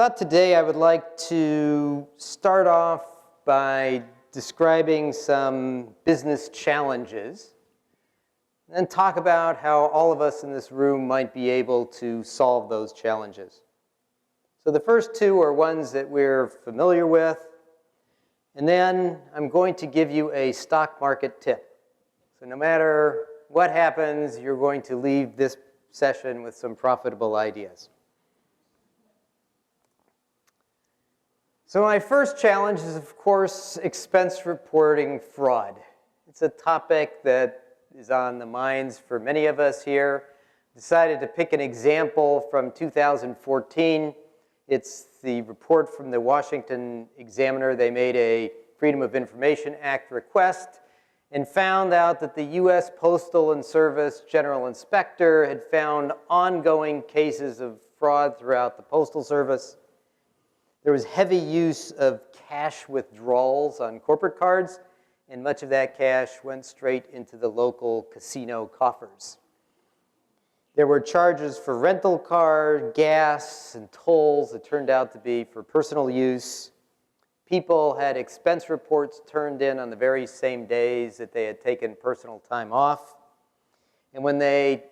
Thought today I would like to start off by describing some business challenges and talk about how all of us in this room might be able to solve those challenges. So the first two are ones that we're familiar with, and then I'm going to give you a stock market tip. So no matter what happens, you're going to leave this session with some profitable ideas. So my first challenge is, of course, expense reporting fraud. It's a topic that is on the minds for many of us here. Decided to pick an example from 2014. It's the report from the Washington Examiner. They made a Freedom of Information Act request and found out that the U.S. Postal and Service General Inspector had found ongoing cases of fraud throughout the Postal Service. There was heavy use of cash withdrawals on corporate cards, and much of that cash went straight into the local casino coffers. There were charges for rental car, gas, and tolls that turned out to be for personal use. People had expense reports turned in on the very same days that they had taken personal time off. And when they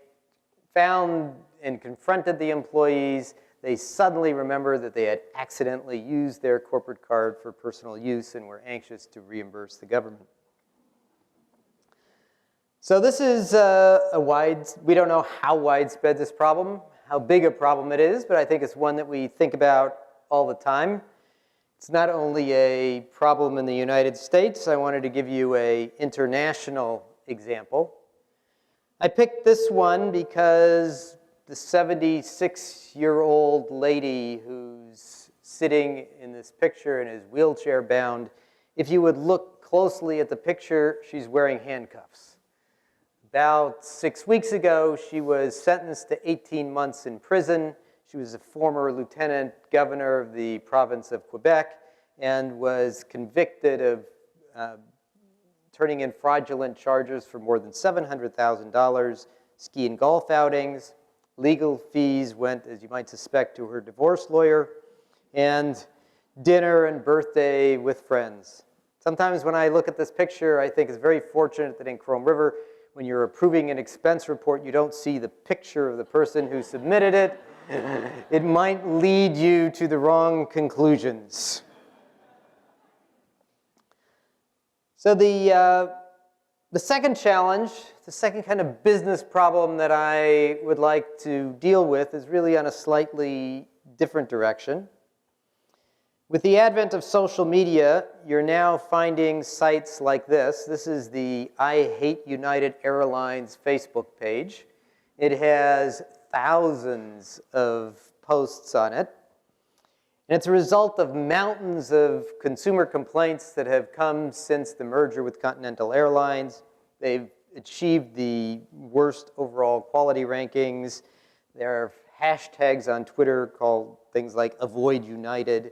found and confronted the employees, they suddenly remembered that they had accidentally used their corporate card for personal use and were anxious to reimburse the government. So this is we don't know how widespread this problem, how big a problem it is, but I think it's one that we think about all the time. It's not only a problem in the United States. I wanted to give you an international example. I picked this one because the 76-year-old lady who's sitting in this picture and is wheelchair bound, if you would look closely at the picture, she's wearing handcuffs. About 6 weeks ago, she was sentenced to 18 months in prison. She was a former lieutenant governor of the province of Quebec and was convicted of turning in fraudulent charges for more than $700,000, ski and golf outings. Legal fees went, as you might suspect, to her divorce lawyer, and dinner and birthday with friends. Sometimes when I look at this picture, I think it's very fortunate that in Chrome River, when you're approving an expense report, you don't see the picture of the person who submitted it. It might lead you to the wrong conclusions. So the second challenge, the second kind of business problem that I would like to deal with is really on a slightly different direction. With the advent of social media, you're now finding sites like this. This is the I Hate United Airlines Facebook page. It has thousands of posts on it. And it's a result of mountains of consumer complaints that have come since the merger with Continental Airlines. They've achieved the worst overall quality rankings. There are hashtags on Twitter called things like Avoid United.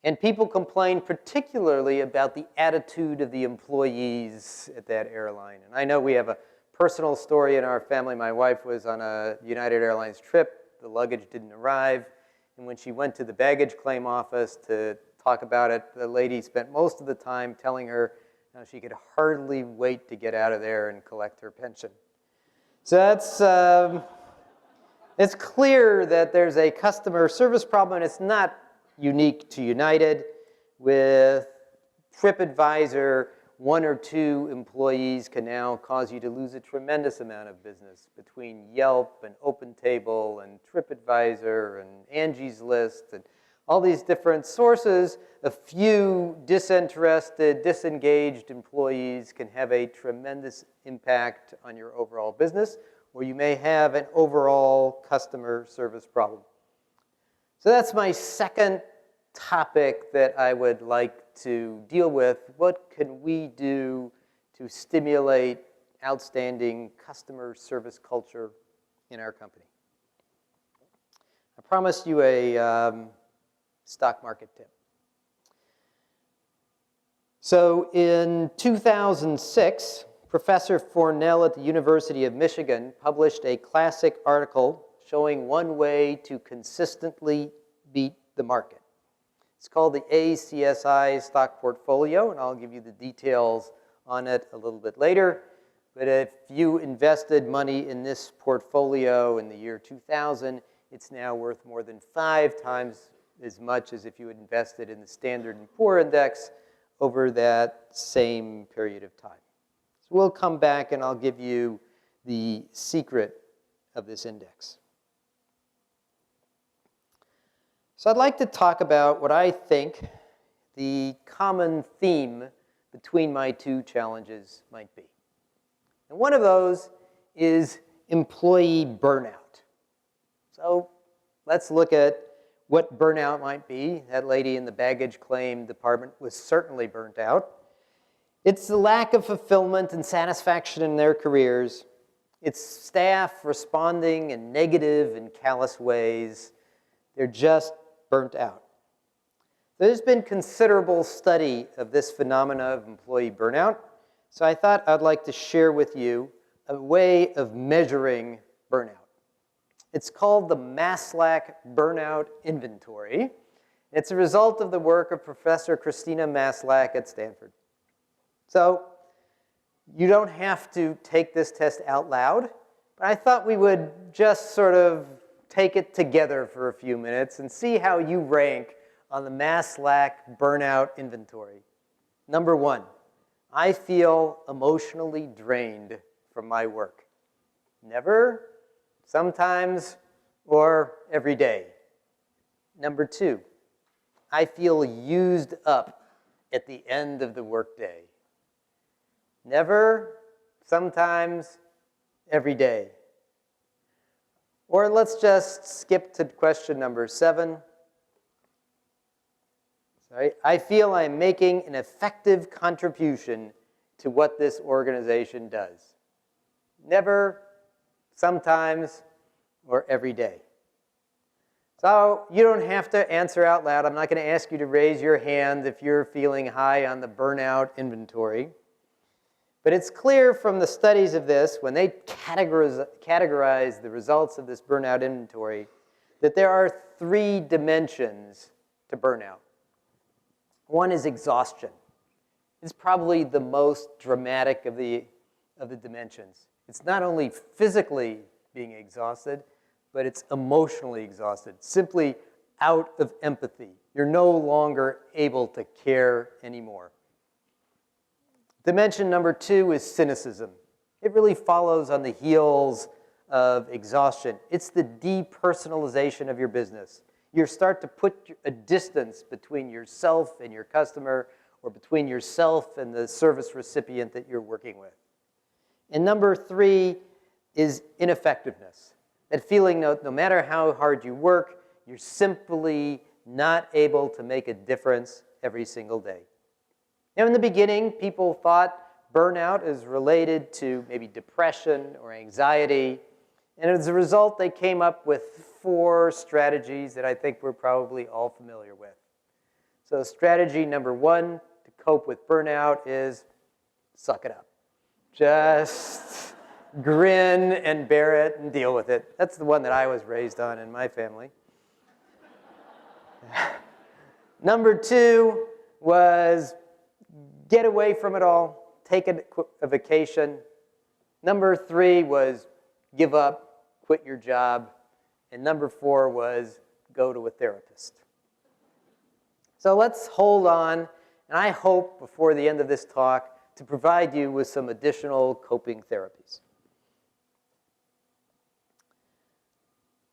And people complain particularly about the attitude of the employees at that airline. And I know we have a personal story in our family. My wife was on a United Airlines trip. The luggage didn't arrive. And when she went to the baggage claim office to talk about it, the lady spent most of the time telling her she could hardly wait to get out of there and collect her pension. So it's clear that there's a customer service problem, and it's not unique to United. With TripAdvisor, 1 or 2 employees can now cause you to lose a tremendous amount of business between Yelp and OpenTable and TripAdvisor and Angie's List and all these different sources. A few disinterested, disengaged employees can have a tremendous impact on your overall business, or you may have an overall customer service problem. So that's my second topic that I would like to deal with. What can we do to stimulate outstanding customer service culture in our company? I promised you a stock market tip. So in 2006, Professor Fornell at the University of Michigan published a classic article showing one way to consistently beat the market. It's called the ACSI stock portfolio, and I'll give you the details on it a little bit later. But if you invested money in this portfolio in the year 2000, it's now worth more than 5 times as much as if you had invested in the Standard & Poor's index over that same period of time. So we'll come back and I'll give you the secret of this index. So I'd like to talk about what I think the common theme between my two challenges might be. And one of those is employee burnout. So let's look at what burnout might be. That lady in the baggage claim department was certainly burnt out. It's the lack of fulfillment and satisfaction in their careers. It's staff responding in negative and callous ways. They're just burnt out. There's been considerable study of this phenomena of employee burnout, so I thought I'd like to share with you a way of measuring burnout. It's called the Maslach Burnout Inventory. It's a result of the work of Professor Christina Maslach at Stanford. So you don't have to take this test out loud, but I thought we would just sort of take it together for a few minutes and see how you rank on the Maslach Burnout Inventory. Number 1, I feel emotionally drained from my work. Never, sometimes, or every day. Number 2, I feel used up at the end of the workday. Never, sometimes, every day. Or let's just skip to question number 7. Sorry. I feel I'm making an effective contribution to what this organization does. Never, sometimes, or every day. So you don't have to answer out loud. I'm not going to ask you to raise your hand if you're feeling high on the burnout inventory. But it's clear from the studies of this, when they categorize the results of this burnout inventory, that there are 3 dimensions to burnout. One is exhaustion. It's probably the most dramatic of the dimensions. It's not only physically being exhausted, but it's emotionally exhausted, simply out of empathy. You're no longer able to care anymore. Dimension number 2 is cynicism. It really follows on the heels of exhaustion. It's the depersonalization of your business. You start to put a distance between yourself and your customer, or between yourself and the service recipient that you're working with. And number 3 is ineffectiveness. That feeling no matter how hard you work, you're simply not able to make a difference every single day. Now, in the beginning, people thought burnout is related to maybe depression or anxiety. And as a result, they came up with 4 strategies that I think we're probably all familiar with. So strategy number 1 to cope with burnout is suck it up. Just grin and bear it and deal with it. That's the one that I was raised on in my family. Number 2 was get away from it all, take a vacation. Number 3 was give up, quit your job. And number 4 was go to a therapist. So let's hold on, and I hope before the end of this talk to provide you with some additional coping therapies.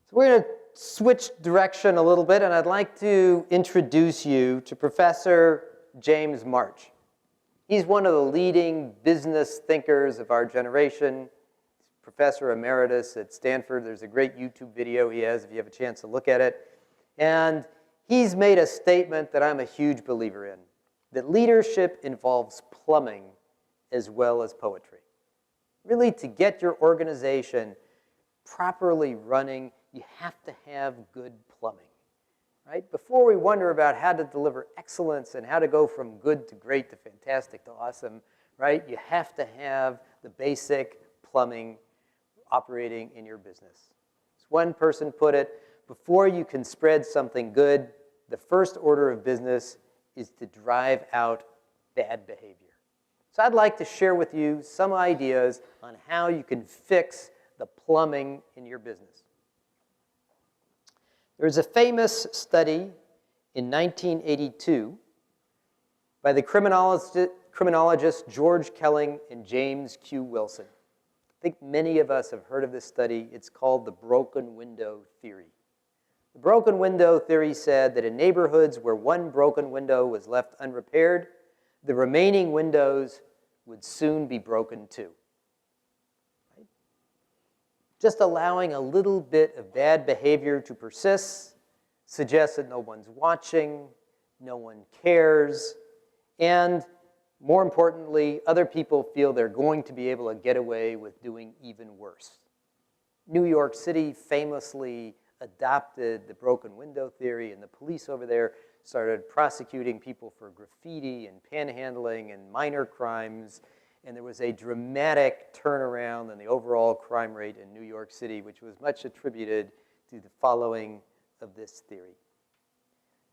So we're going to switch direction a little bit, and I'd like to introduce you to Professor James March. He's one of the leading business thinkers of our generation. He's Professor Emeritus at Stanford. There's a great YouTube video he has if you have a chance to look at it. And he's made a statement that I'm a huge believer in, that leadership involves plumbing as well as poetry. Really, to get your organization properly running, you have to have good plumbing. Right? Before we wonder about how to deliver excellence and how to go from good to great to fantastic to awesome, right? You have to have the basic plumbing operating in your business. As one person put it, before you can spread something good, the first order of business is to drive out bad behavior. So I'd like to share with you some ideas on how you can fix the plumbing in your business. There's a famous study in 1982 by the criminologist George Kelling and James Q. Wilson. I think many of us have heard of this study. It's called the broken window theory. The broken window theory said that in neighborhoods where one broken window was left unrepaired, the remaining windows would soon be broken too. Right? Just allowing a little bit of bad behavior to persist suggests that no one's watching, no one cares, and more importantly, other people feel they're going to be able to get away with doing even worse. New York City famously adopted the broken window theory, and the police over there started prosecuting people for graffiti and panhandling and minor crimes, and there was a dramatic turnaround in the overall crime rate in New York City, which was much attributed to the following of this theory.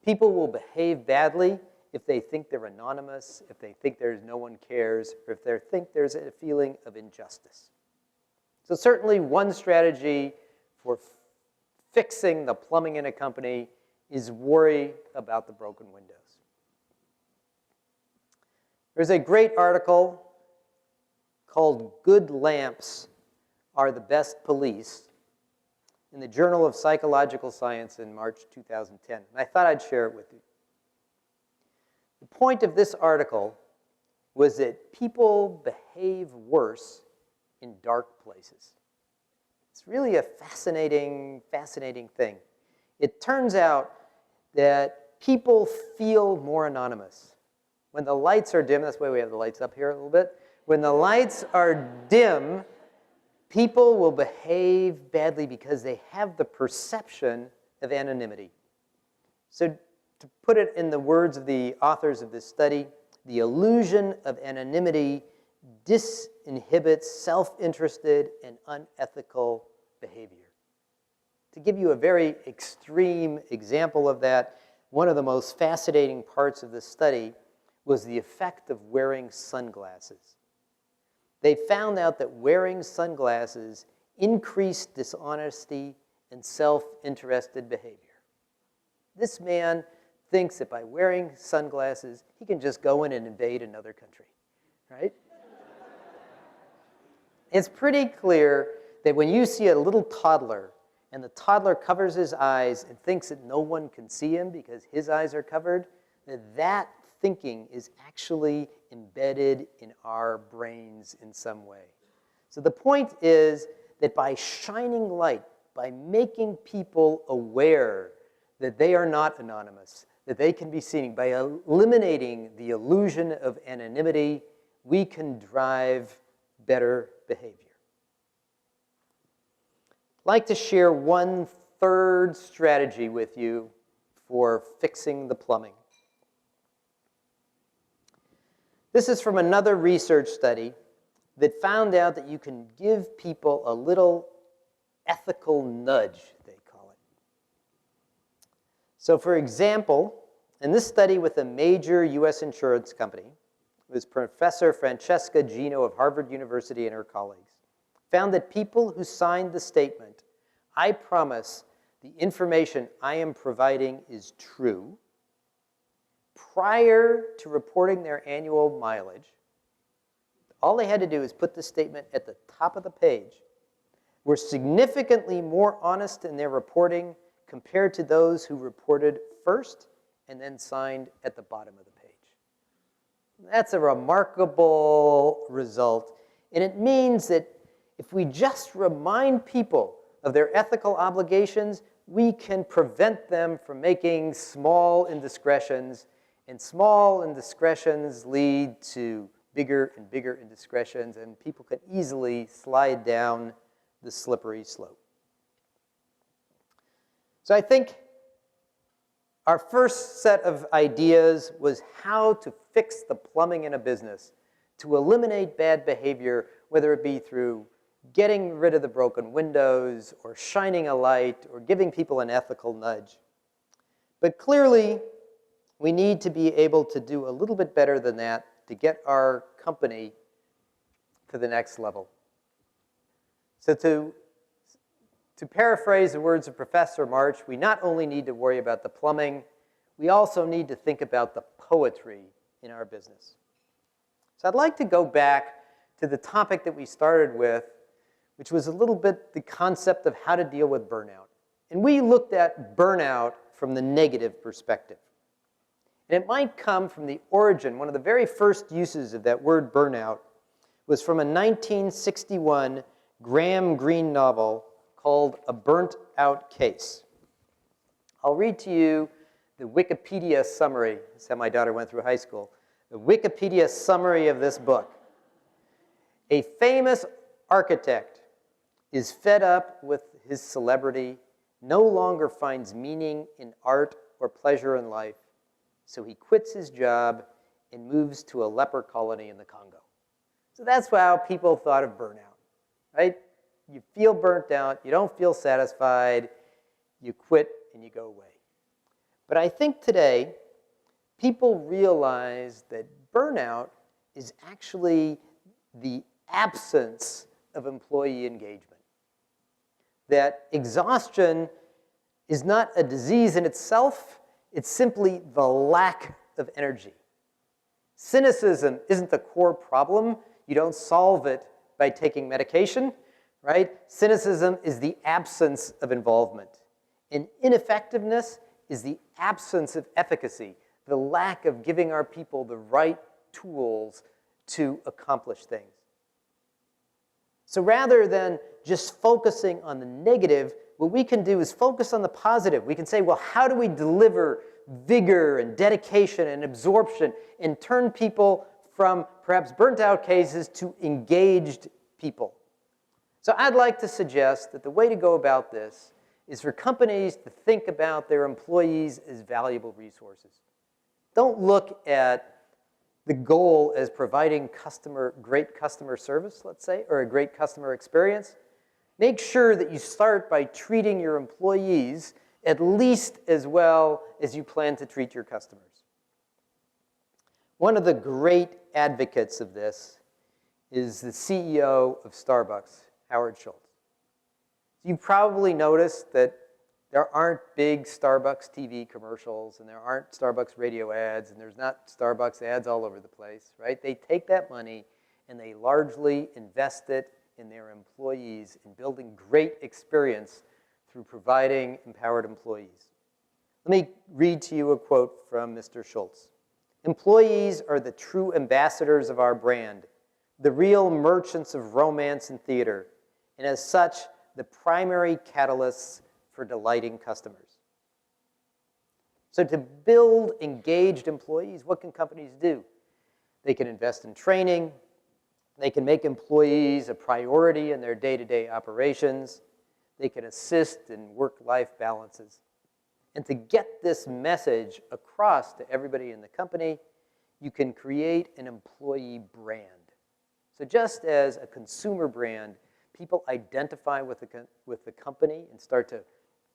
People will behave badly if they think they're anonymous, if they think there's no one cares, or if they think there's a feeling of injustice. So certainly one strategy for fixing the plumbing in a company is worry about the broken windows. There's a great article called "Good Lamps Are the Best Police" in the Journal of Psychological Science in March 2010. And I thought I'd share it with you. The point of this article was that people behave worse in dark places. It's really a fascinating thing. It turns out that people feel more anonymous. When the lights are dim, that's why we have the lights up here a little bit. When the lights are dim, people will behave badly because they have the perception of anonymity. So to put it in the words of the authors of this study, the illusion of anonymity disinhibits self-interested and unethical behavior. To give you a very extreme example of that, one of the most fascinating parts of this study was the effect of wearing sunglasses. They found out that wearing sunglasses increased dishonesty and self-interested behavior. This man thinks that by wearing sunglasses, he can just go in and invade another country, right? It's pretty clear that when you see a little toddler and the toddler covers his eyes and thinks that no one can see him because his eyes are covered, that thinking is actually embedded in our brains in some way. So the point is that by shining light, by making people aware that they are not anonymous, that they can be seen, by eliminating the illusion of anonymity, we can drive better behavior. I'd like to share one third strategy with you for fixing the plumbing. This is from another research study that found out that you can give people a little ethical nudge, they call it. So for example, in this study with a major US insurance company, it was Professor Francesca Gino of Harvard University and her colleagues, found that people who signed the statement, "I promise the information I am providing is true," prior to reporting their annual mileage, all they had to do is put the statement at the top of the page, were significantly more honest in their reporting compared to those who reported first and then signed at the bottom of the page. That's a remarkable result, and it means that if we just remind people of their ethical obligations, we can prevent them from making small indiscretions, and small indiscretions lead to bigger and bigger indiscretions, and people can easily slide down the slippery slope. So I think our first set of ideas was how to fix the plumbing in a business, to eliminate bad behavior, whether it be through getting rid of the broken windows or shining a light or giving people an ethical nudge. But clearly, we need to be able to do a little bit better than that to get our company to the next level. So to paraphrase the words of Professor March, we not only need to worry about the plumbing, we also need to think about the poetry in our business. So I'd like to go back to the topic that we started with, which was a little bit the concept of how to deal with burnout. And we looked at burnout from the negative perspective. And it might come from the origin. One of the very first uses of that word burnout was from a 1961 Graham Greene novel called A Burnt Out Case. I'll read to you the Wikipedia summary. That's how my daughter went through high school. The Wikipedia summary of this book. A famous architect is fed up with his celebrity, no longer finds meaning in art or pleasure in life, so he quits his job and moves to a leper colony in the Congo. So that's how people thought of burnout, right? You feel burnt out, you don't feel satisfied, you quit and you go away. But I think today, people realize that burnout is actually the absence of employee engagement. That exhaustion is not a disease in itself, it's simply the lack of energy. Cynicism isn't the core problem. You don't solve it by taking medication, right? Cynicism is the absence of involvement. And ineffectiveness is the absence of efficacy, the lack of giving our people the right tools to accomplish things. So rather than just focusing on the negative, what we can do is focus on the positive. We can say, well, how do we deliver vigor and dedication and absorption and turn people from perhaps burnt out cases to engaged people? So I'd like to suggest that the way to go about this is for companies to think about their employees as valuable resources. Don't look at the goal as providing great customer service, let's say, or a great customer experience. Make sure that you start by treating your employees at least as well as you plan to treat your customers. One of the great advocates of this is the CEO of Starbucks, Howard Schultz. You've probably noticed that there aren't big Starbucks TV commercials, and there aren't Starbucks radio ads, and there's not Starbucks ads all over the place, right? They take that money and they largely invest it in their employees in building great experience through providing empowered employees. Let me read to you a quote from Mr. Schultz. "Employees are the true ambassadors of our brand, the real merchants of romance and theater, and as such, the primary catalysts for delighting customers." So to build engaged employees, what can companies do? They can invest in training. They can make employees a priority in their day-to-day operations. They can assist in work-life balances. And to get this message across to everybody in the company, you can create an employee brand. So just as a consumer brand, people identify with the company and start to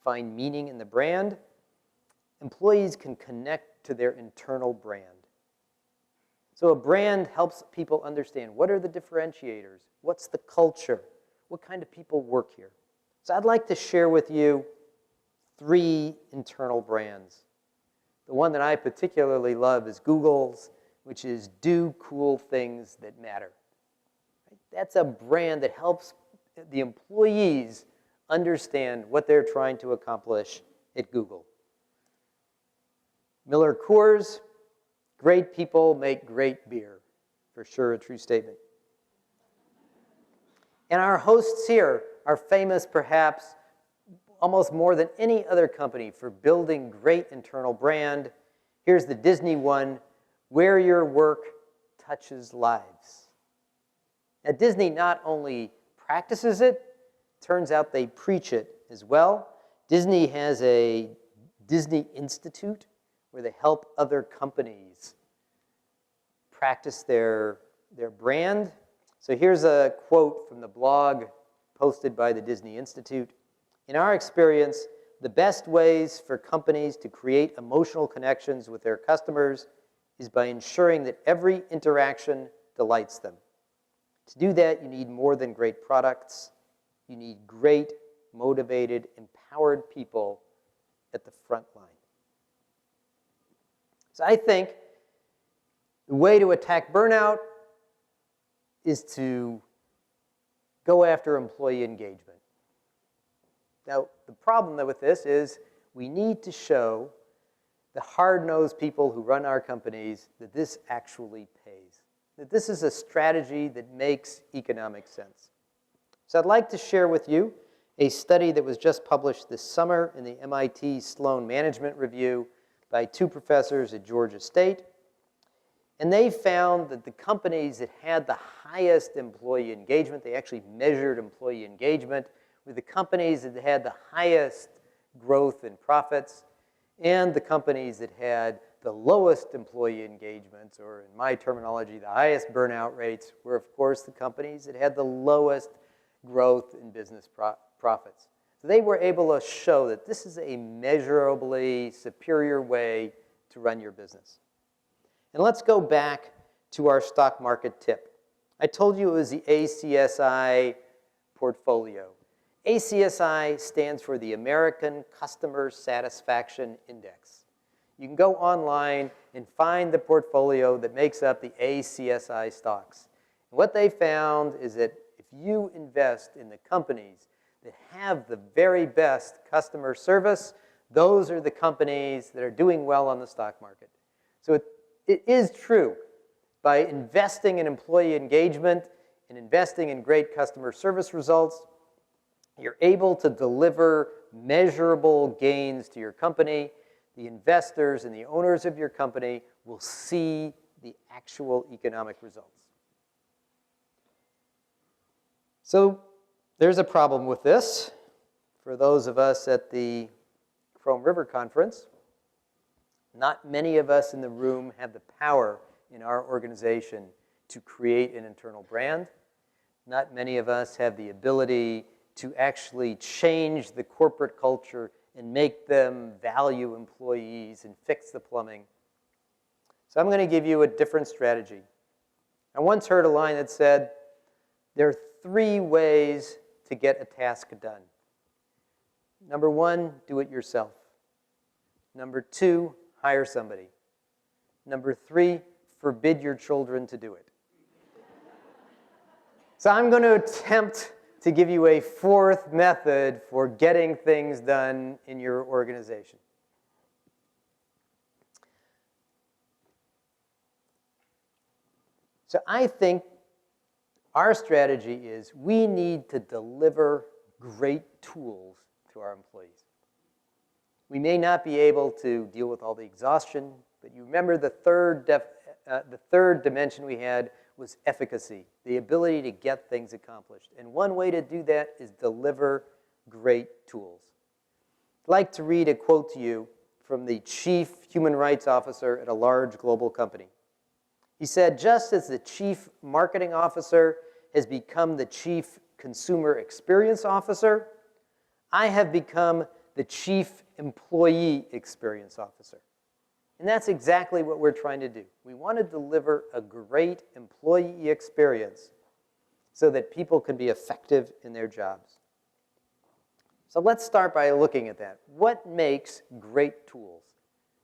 find meaning in the brand, employees can connect to their internal brand. So a brand helps people understand what are the differentiators, what's the culture, what kind of people work here. So I'd like to share with you 3 internal brands. The one that I particularly love is Google's, which is do cool things that matter. That's a brand that helps the employees understand what they're trying to accomplish at Google. Miller Coors, great people make great beer. For sure, a true statement. And our hosts here are famous perhaps almost more than any other company for building great internal brand. Here's the Disney one, where your work touches lives. Now, Disney not only practices it, turns out they preach it as well. Disney has a Disney Institute where they help other companies practice their brand. So here's a quote from the blog posted by the Disney Institute. "In our experience, the best ways for companies to create emotional connections with their customers is by ensuring that every interaction delights them. To do that, you need more than great products. You need great, motivated, empowered people at the front line. So I think the way to attack burnout is to go after employee engagement. Now, the problem with this is we need to show the hard-nosed people who run our companies that this actually pays, that this is a strategy that makes economic sense. So I'd like to share with you a study that was just published this summer in the MIT Sloan Management Review by two professors at Georgia State. And they found that the companies that had the highest employee engagement, they actually measured employee engagement, with the companies that had the highest growth in profits and the companies that had the lowest employee engagements, or in my terminology, the highest burnout rates, were of course the companies that had the lowest growth in business profits. So they were able to show that this is a measurably superior way to run your business. And let's go back to our stock market tip. I told you it was the ACSI portfolio. ACSI stands for the American Customer Satisfaction Index. You can go online and find the portfolio that makes up the ACSI stocks. And what they found is that if you invest in the companies that have the very best customer service, those are the companies that are doing well on the stock market. So it is true. By investing in employee engagement and investing in great customer service results, you're able to deliver measurable gains to your company. The investors and the owners of your company will see the actual economic results. So there's a problem with this. For those of us at the Chrome River Conference, not many of us in the room have the power in our organization to create an internal brand. Not many of us have the ability to actually change the corporate culture and make them value employees and fix the plumbing. So I'm going to give you a different strategy. I once heard a line that said, there are 3 ways to get a task done. Number 1, do it yourself. Number 2, hire somebody. Number 3, forbid your children to do it. So I'm going to attempt to give you a 4th method for getting things done in your organization. So I think our strategy is we need to deliver great tools to our employees. We may not be able to deal with all the exhaustion, but you remember the third dimension we had was efficacy, the ability to get things accomplished. And one way to do that is deliver great tools. I'd like to read a quote to you from the Chief Human Rights Officer at a large global company. He said, just as the Chief Marketing Officer has become the Chief Consumer Experience Officer, I have become the Chief Employee Experience Officer. And that's exactly what we're trying to do. We want to deliver a great employee experience so that people can be effective in their jobs. So let's start by looking at that. What makes great tools?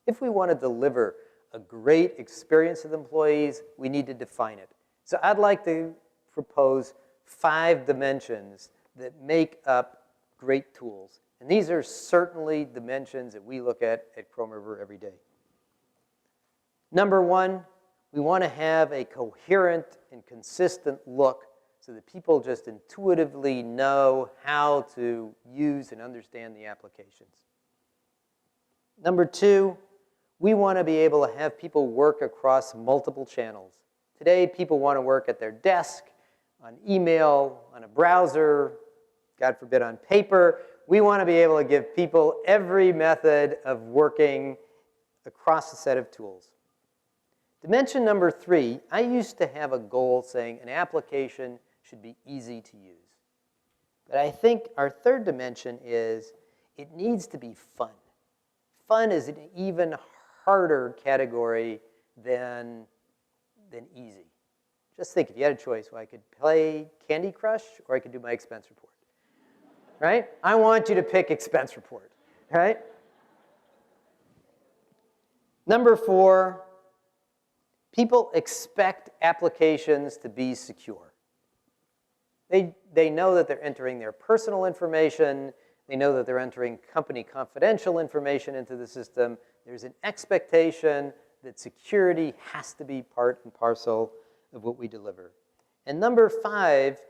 If we want to deliver a great experience to the employees, we need to define it. So I'd like to propose 5 dimensions that make up great tools. And these are certainly dimensions that we look at Chrome River every day. Number 1, we want to have a coherent and consistent look so that people just intuitively know how to use and understand the applications. Number 2, we want to be able to have people work across multiple channels. Today, people want to work at their desk, on email, on a browser, God forbid on paper. We want to be able to give people every method of working across a set of tools. Dimension number 3, I used to have a goal saying an application should be easy to use. But I think our third dimension is it needs to be fun. Fun is an even harder category than easy. Just think, if you had a choice, well, I could play Candy Crush or I could do my expense report, right? I want you to pick expense report, right? Number 4, people expect applications to be secure. They know that they're entering their personal information. They know that they're entering company confidential information into the system. There's an expectation that security has to be part and parcel of what we deliver. And number 5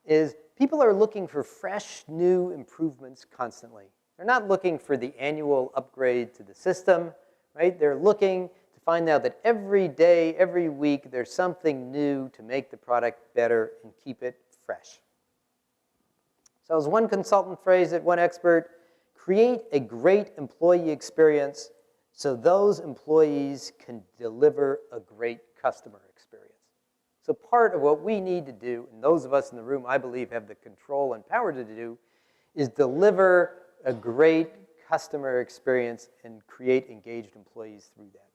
is people are looking for fresh, new improvements constantly. They're not looking for the annual upgrade to the system, right? They're looking to find out that every day, every week, there's something new to make the product better and keep it fresh. So as one consultant phrased it, one expert, create a great employee experience so those employees can deliver a great customer experience. So part of what we need to do, and those of us in the room, I believe, have the control and power to do, is deliver a great customer experience and create engaged employees through that.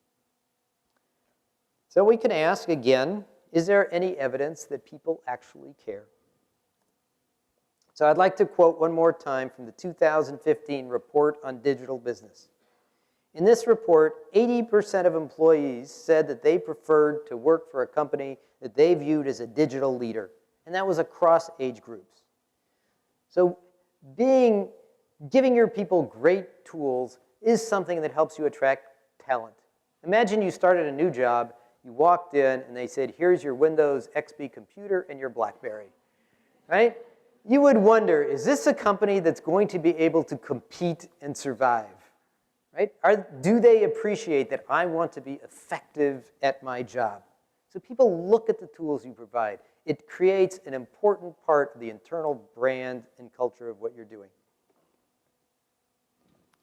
So we can ask again, is there any evidence that people actually care? So I'd like to quote one more time from the 2015 report on digital business. In this report, 80% of employees said that they preferred to work for a company that they viewed as a digital leader, and that was across age groups. So giving your people great tools is something that helps you attract talent. Imagine you started a new job, you walked in, and they said, here's your Windows XP computer and your BlackBerry, right? You would wonder, is this a company that's going to be able to compete and survive? Right? Do they appreciate that I want to be effective at my job? So people look at the tools you provide. It creates an important part of the internal brand and culture of what you're doing.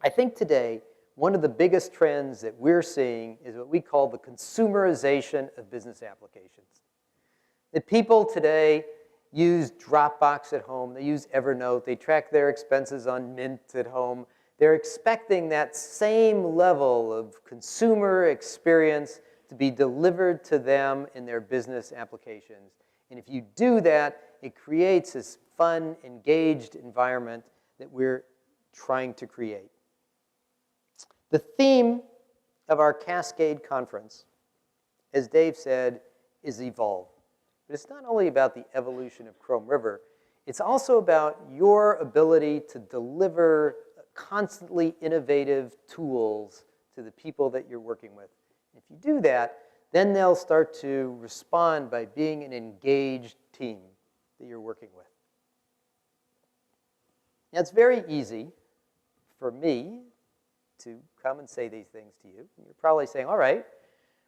I think today, one of the biggest trends that we're seeing is what we call the consumerization of business applications. That people today use Dropbox at home, they use Evernote, they track their expenses on Mint at home. They're expecting that same level of consumer experience to be delivered to them in their business applications. And if you do that, it creates this fun, engaged environment that we're trying to create. The theme of our Cascade conference, as Dave said, is evolve. But it's not only about the evolution of Chrome River, it's also about your ability to deliver constantly innovative tools to the people that you're working with. If you do that, then they'll start to respond by being an engaged team that you're working with. Now, it's very easy for me to come and say these things to you. And you're probably saying, all right,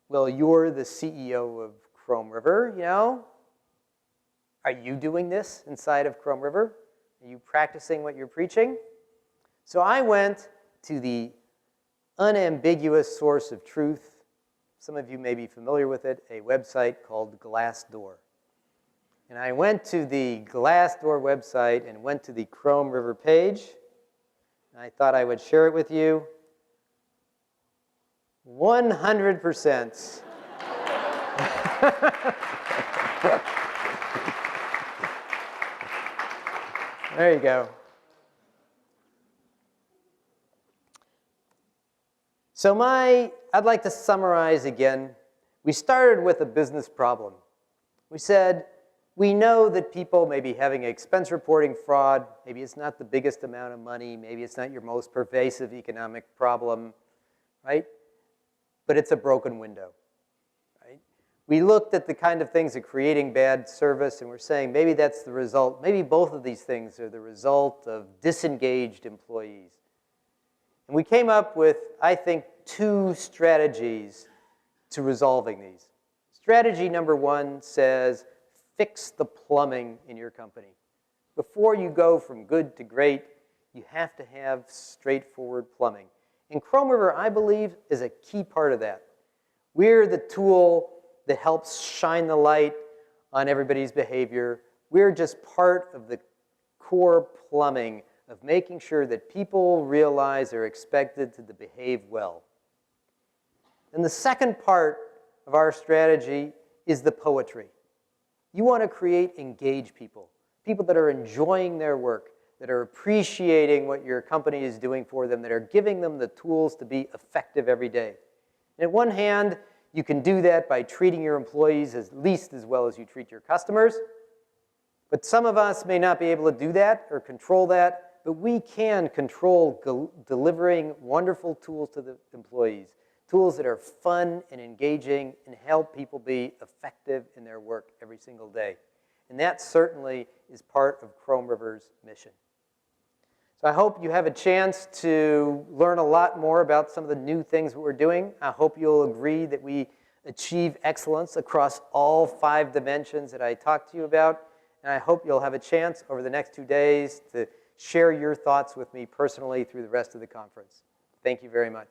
well, you're the CEO of Chrome River, you know. Are you doing this inside of Chrome River? Are you practicing what you're preaching? So I went to the unambiguous source of truth. Some of you may be familiar with it, a website called Glassdoor. And I went to the Glassdoor website and went to the Chrome River page. And I thought I would share it with you. 100%. There you go. So I'd like to summarize again. We started with a business problem. We said, we know that people may be having expense reporting fraud. Maybe it's not the biggest amount of money. Maybe it's not your most pervasive economic problem, right? But it's a broken window, right? We looked at the kind of things that creating bad service, and we're saying maybe that's the result. Maybe both of these things are the result of disengaged employees. And we came up with, I think, 2 strategies to resolving these. Strategy number 1 says, fix the plumbing in your company. Before you go from good to great, you have to have straightforward plumbing. And Chrome River, I believe, is a key part of that. We're the tool that helps shine the light on everybody's behavior. We're just part of the core plumbing of making sure that people realize they're expected to behave well. And the second part of our strategy is the poetry. You want to create engaged people, people that are enjoying their work, that are appreciating what your company is doing for them, that are giving them the tools to be effective every day. And at one hand, you can do that by treating your employees at least as well as you treat your customers. But some of us may not be able to do that or control that, but we can control delivering wonderful tools to the employees, tools that are fun and engaging and help people be effective in their work every single day. And that certainly is part of Chrome River's mission. So I hope you have a chance to learn a lot more about some of the new things that we're doing. I hope you'll agree that we achieve excellence across all 5 dimensions that I talked to you about. And I hope you'll have a chance over the next 2 days to share your thoughts with me personally through the rest of the conference. Thank you very much.